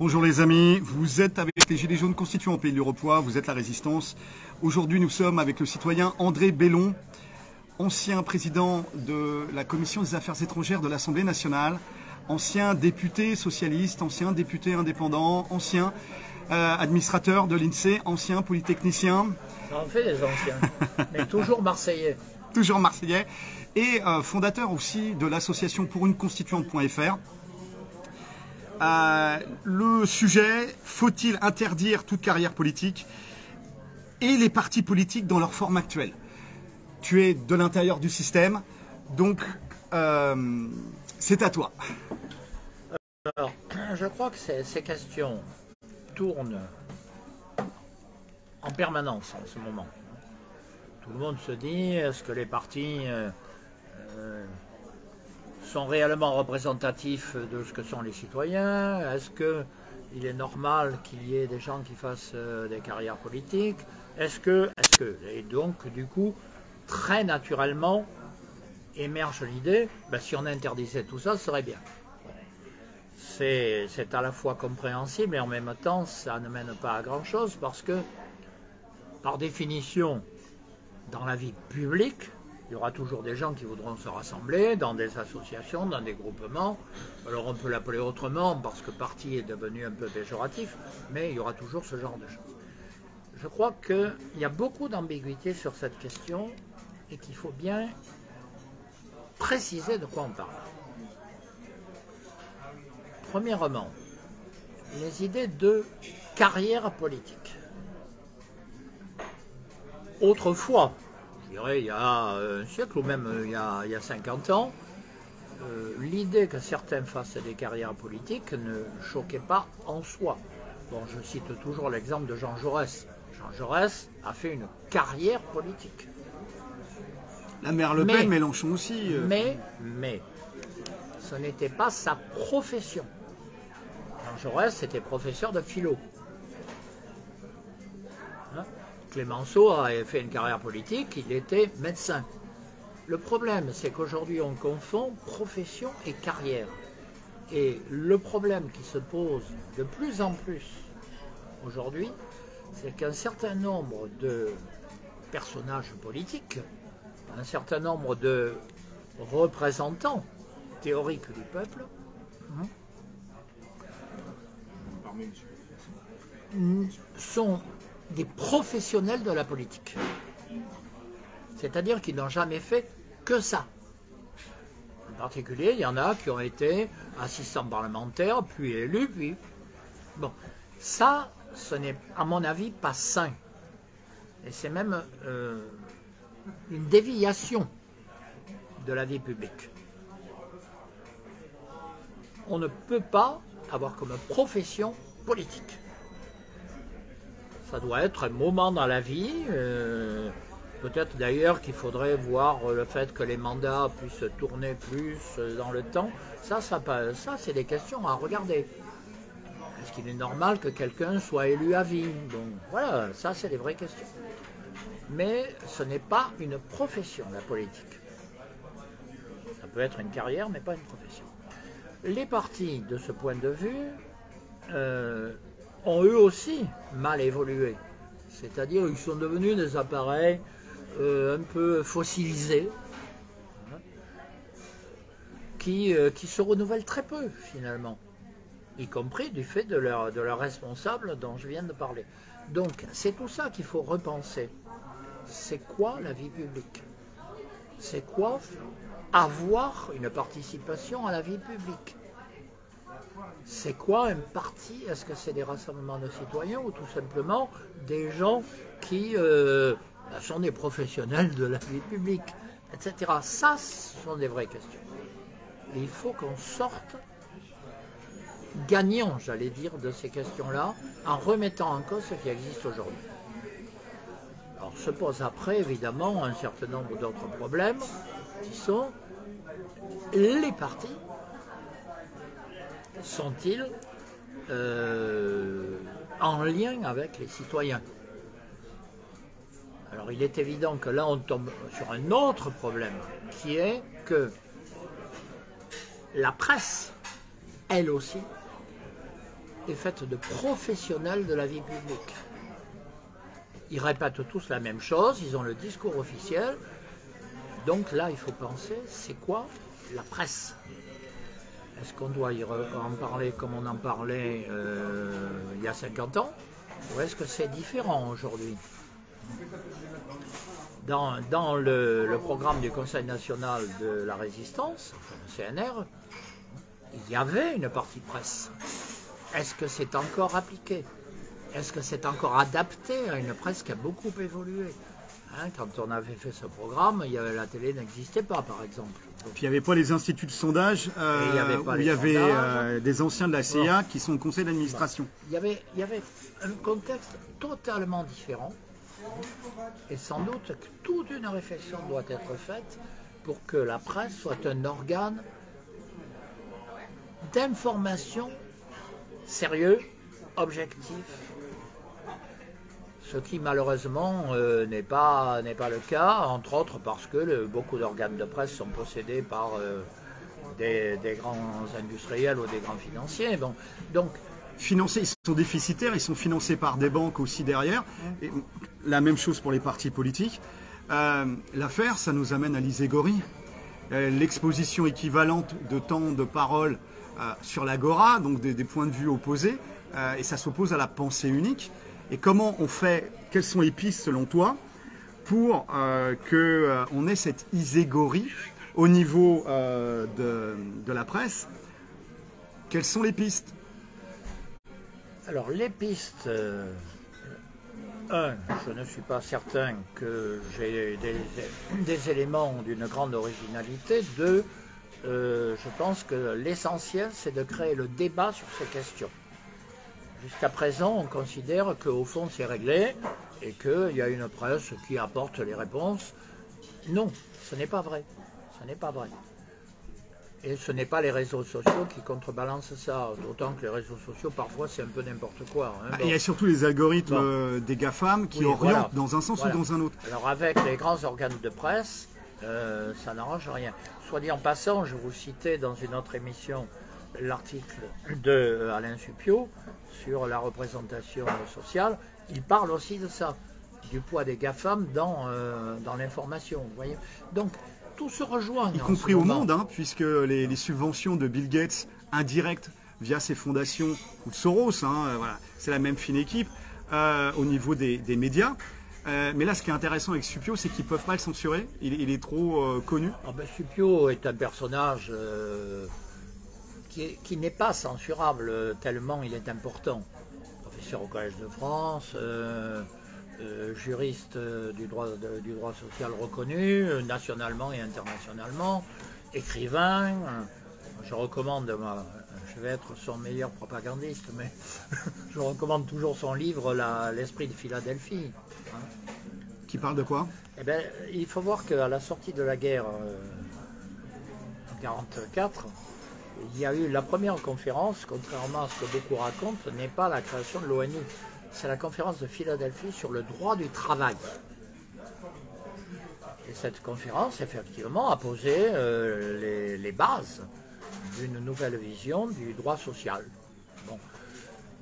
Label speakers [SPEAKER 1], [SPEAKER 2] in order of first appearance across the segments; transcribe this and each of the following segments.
[SPEAKER 1] Bonjour les amis, vous êtes avec les Gilets jaunes constituants au Pays de l'Uropois, vous êtes la résistance. Aujourd'hui nous sommes avec le citoyen André Bellon, ancien président de la Commission des Affaires étrangères de l'Assemblée nationale, ancien député socialiste, ancien député indépendant, ancien administrateur de l'INSEE, ancien polytechnicien.
[SPEAKER 2] Ça en fait des anciens, mais toujours marseillais.
[SPEAKER 1] Toujours marseillais, et fondateur aussi de l'association pour une constituante.fr. Le sujet, faut-il interdire toute carrière politique et les partis politiques dans leur forme actuelle? Tu es de l'intérieur du système, donc c'est à toi.
[SPEAKER 2] Alors, je crois que ces questions tournent en permanence en ce moment. Tout le monde se dit, est-ce que les partis sont réellement représentatifs de ce que sont les citoyens? Est-ce qu'il est normal qu'il y ait des gens qui fassent des carrières politiques? Et donc, du coup, très naturellement, émerge l'idée, si on interdisait tout ça, ce serait bien. C'est à la fois compréhensible et en même temps, ça ne mène pas à grand-chose parce que, par définition, dans la vie publique, il y aura toujours des gens qui voudront se rassembler dans des associations, dans des groupements. Alors on peut l'appeler autrement parce que parti est devenu un peu péjoratif, mais il y aura toujours ce genre de choses. Je crois qu'il y a beaucoup d'ambiguïté sur cette question et qu'il faut bien préciser de quoi on parle. Premièrement, les idées de carrière politique. Autrefois, je dirais il y a un siècle ou même il y a 50 ans, l'idée que certains fassent des carrières politiques ne choquait pas en soi. Bon, je cite toujours l'exemple de Jean Jaurès. Jean Jaurès a fait une carrière politique.
[SPEAKER 1] La mère Le Pen, Mélenchon aussi.
[SPEAKER 2] Mais ce n'était pas sa profession. Jean Jaurès était professeur de philo. Clémenceau a fait une carrière politique, il était médecin. Le problème, c'est qu'aujourd'hui, on confond profession et carrière. Et le problème qui se pose de plus en plus aujourd'hui, c'est qu'un certain nombre de personnages politiques, un certain nombre de représentants théoriques du peuple, sont des professionnels de la politique. C'est-à-dire qu'ils n'ont jamais fait que ça. En particulier, il y en a qui ont été assistants parlementaires, puis élus, puis... Bon, ça, ce n'est, à mon avis, pas sain. Et c'est même une déviation de la vie publique. On ne peut pas avoir comme profession politique. Ça doit être un moment dans la vie, peut-être d'ailleurs qu'il faudrait voir le fait que les mandats puissent tourner plus dans le temps. Ça c'est des questions à regarder. Est-ce qu'il est normal que quelqu'un soit élu à vie? Bon, voilà, ça c'est des vraies questions. Mais ce n'est pas une profession, la politique. Ça peut être une carrière, mais pas une profession. Les partis, de ce point de vue, ont eux aussi mal évolué. C'est-à-dire qu'ils sont devenus des appareils un peu fossilisés, qui se renouvellent très peu finalement, y compris du fait de leur responsable dont je viens de parler. Donc c'est tout ça qu'il faut repenser. C'est quoi la vie publique? C'est quoi avoir une participation à la vie publique? C'est quoi un parti? Est-ce que c'est des rassemblements de citoyens ou tout simplement des gens qui sont des professionnels de la vie publique, etc. Ça, ce sont des vraies questions. Et il faut qu'on sorte gagnant, j'allais dire, de ces questions-là, en remettant en cause ce qui existe aujourd'hui. Alors se pose après, évidemment, un certain nombre d'autres problèmes qui sont les partis. Sont-ils en lien avec les citoyens? Alors il est évident que là on tombe sur un autre problème, qui est que la presse, elle aussi, est faite de professionnels de la vie publique. Ils répètent tous la même chose, ils ont le discours officiel. Donc là, il faut penser, c'est quoi la presse? Est-ce qu'on doit en parler comme on en parlait il y a 50 ans? Ou est-ce que c'est différent aujourd'hui? Dans le programme du Conseil national de la résistance, le CNR, il y avait une partie presse. Est-ce que c'est encore appliqué? Est-ce que c'est encore adapté à une presse qui a beaucoup évolué? Quand on avait fait ce programme, la télé n'existait pas, par exemple.
[SPEAKER 1] Donc, puis il n'y avait pas les instituts de sondage où il y avait des anciens de la CIA qui sont au conseil d'administration.
[SPEAKER 2] Il y avait un contexte totalement différent. Et sans doute que toute une réflexion doit être faite pour que la presse soit un organe d'information sérieux, objectif, ce qui malheureusement n'est pas le cas, entre autres parce que beaucoup d'organes de presse sont possédés par des grands industriels ou des grands financiers. Bon, donc,
[SPEAKER 1] financés, ils sont déficitaires, ils sont financés par des banques aussi derrière. Et la même chose pour les partis politiques. L'affaire, ça nous amène à l'iségorie. L'exposition équivalente de temps de parole sur l'agora, donc des points de vue opposés, et ça s'oppose à la pensée unique. Et comment on fait, quelles sont les pistes selon toi pour qu'on ait cette iségorie au niveau de la presse? Quelles sont les pistes?
[SPEAKER 2] Alors les pistes, je ne suis pas certain que j'ai des éléments d'une grande originalité. Deux, je pense que l'essentiel c'est de créer le débat sur ces questions. Jusqu'à présent, on considère qu'au fond, c'est réglé et qu'il y a une presse qui apporte les réponses. Non, ce n'est pas vrai. Ce n'est pas vrai. Et ce n'est pas les réseaux sociaux qui contrebalancent ça. D'autant que les réseaux sociaux, parfois, c'est un peu n'importe quoi. Hein.
[SPEAKER 1] Il y a surtout les algorithmes des GAFAM qui orientent dans un sens ou dans un autre.
[SPEAKER 2] Alors, avec les grands organes de presse, ça n'arrange rien. Soit dit en passant, je vous citais dans une autre émission l'article de Alain Supiot sur la représentation sociale. Il parle aussi de ça, du poids des GAFAM dans l'information. Vous voyez. Donc tout se rejoint.
[SPEAKER 1] Y compris au monde, hein, puisque les subventions de Bill Gates indirectes via ses fondations, ou de Soros, hein, voilà, c'est la même fine équipe au niveau des médias. Mais là, ce qui est intéressant avec Supiot, c'est qu'ils ne peuvent pas le censurer. Il est trop connu.
[SPEAKER 2] Supiot est un personnage qui n'est pas censurable tellement il est important. Professeur au Collège de France, juriste du droit social reconnu, nationalement et internationalement, écrivain. Je recommande, je vais être son meilleur propagandiste, mais je recommande toujours son livre L'Esprit de Philadelphie.
[SPEAKER 1] Qui parle de quoi?
[SPEAKER 2] Eh bien, il faut voir qu'à la sortie de la guerre en 1944, il y a eu la première conférence, contrairement à ce que beaucoup racontent, n'est pas la création de l'ONU. C'est la conférence de Philadelphie sur le droit du travail. Et cette conférence, effectivement, a posé les bases d'une nouvelle vision du droit social. Bon.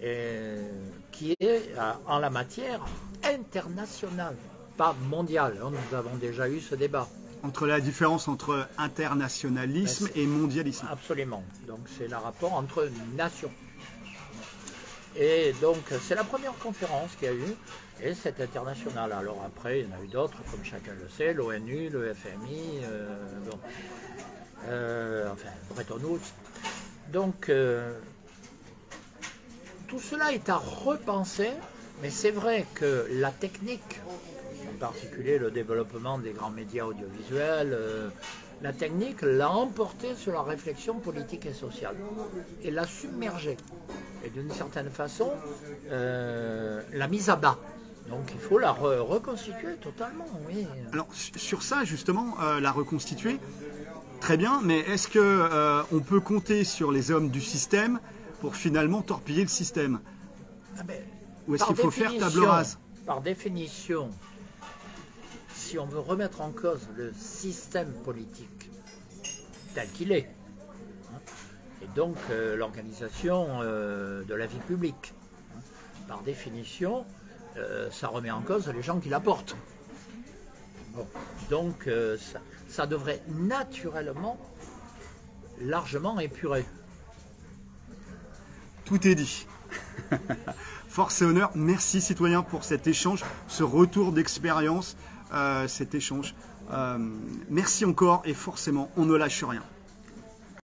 [SPEAKER 2] Et, qui est en la matière internationale, pas mondiale. Nous avons déjà eu ce débat.
[SPEAKER 1] Entre la différence entre internationalisme et mondialisme.
[SPEAKER 2] Absolument. Donc c'est le rapport entre nations. Et donc c'est la première conférence qu'il y a eu, et c'est international. Alors après, il y en a eu d'autres, comme chacun le sait, l'ONU, le FMI, enfin Bretton Woods. Donc tout cela est à repenser, mais c'est vrai que la technique, en particulier le développement des grands médias audiovisuels, la technique l'a emporté sur la réflexion politique et sociale et l'a submergé. Et d'une certaine façon, l'a mise à bas. Donc il faut la reconstituer totalement, oui.
[SPEAKER 1] Alors sur ça, justement, la reconstituer, très bien, mais est-ce qu'on peut compter sur les hommes du système pour finalement torpiller le système? Ou est-ce qu'il faut faire table rase?
[SPEAKER 2] Par définition, si on veut remettre en cause le système politique tel qu'il est, et donc l'organisation de la vie publique. Par définition, ça remet en cause les gens qui la portent. Bon. Donc ça devrait naturellement largement épurer.
[SPEAKER 1] Tout est dit. Force et honneur. Merci citoyens pour cet échange, ce retour d'expérience, cet échange. Merci encore et forcément, on ne lâche rien.